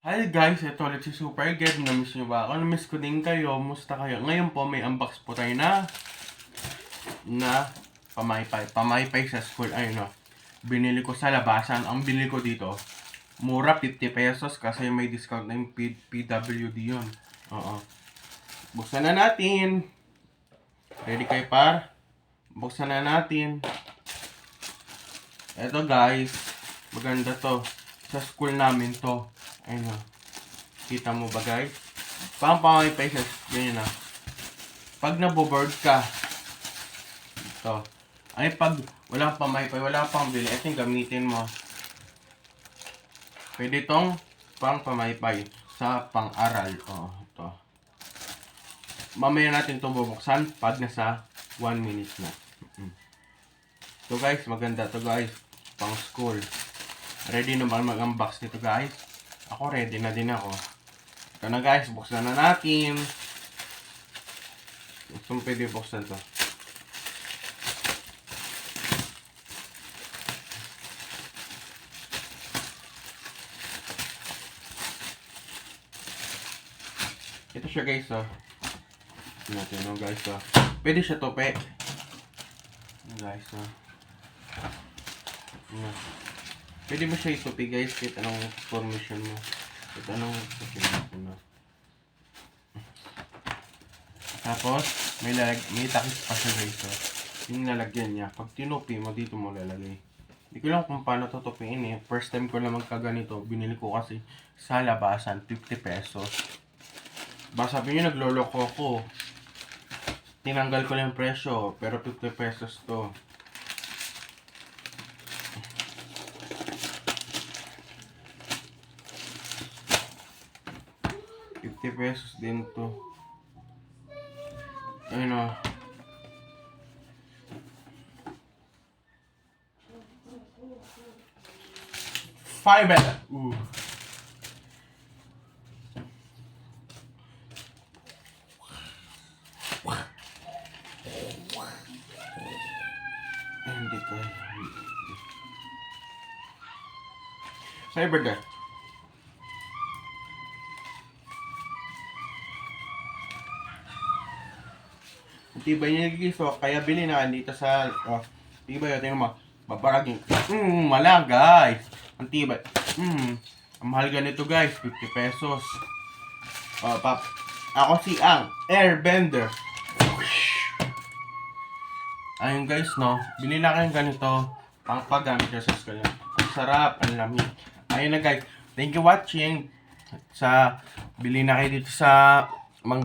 Hi guys, ito ulit si Super Get. Namiss nyo ba ako? Namiss ko din kayo. Musta kayo? Ngayon po may unbox po tayo na pamaypay sa school. Ayun o. Binili ko sa labasan. Ang binili ko dito, mura 50 pesos kasi may discount na yung PWD yun. Oo. Buksan na natin. Ready kayo par? Buksan na natin. Ito guys, maganda to. Sa school namin to. Ayun o. Kita mo ba guys? Pamaypay sa ganyan na. Pag naboboard ka, ito. Ay pag walang pamaypay, wala pang bili, ito yung gamitin mo. Pwede itong pang pamaypay sa pang-aral. O, ito. Mamaya natin itong bubuksan pag nasa 1 minute na. So guys, maganda to guys. Pang school. Ready na ba mag-unbox nito guys? Ako ready na din ako. Ito na guys, buksan na natin. Gusto mo pwede buksan to. Ito siya guys oh. Natin no guys oh. Pwede siya tope. Guys oh. Pwede mo siya itupi guys kahit anong formation mo. Kahit anong formation mo. Tapos, may takip pa siya guys. So, yung lalagyan niya. Pag tinupi mo, dito mo lalagay. Hindi ko lang kung paano tutupiin eh. First time ko lang magkaganito. Binili ko kasi sa labasan, 50 pesos. Baka sabi nyo, nagloloko ako. Tinanggal ko lang yung presyo, pero 50 pesos to. Pesos din to. Ayun o. Fiber. Hindi to. Fiber that. Tibay niya guys, so kaya bili na dito sa tibay ito yung mabaragin. Mala guys. Ang tibay. Ang mahal ganito guys, 50 pesos. Ako si Ang Airbender. Ayun guys no, bili na kayong ganito pang paggamit sa school. Ang sarap, ang lamig. Ayun na guys. Thank you watching. Bili na kayo dito sa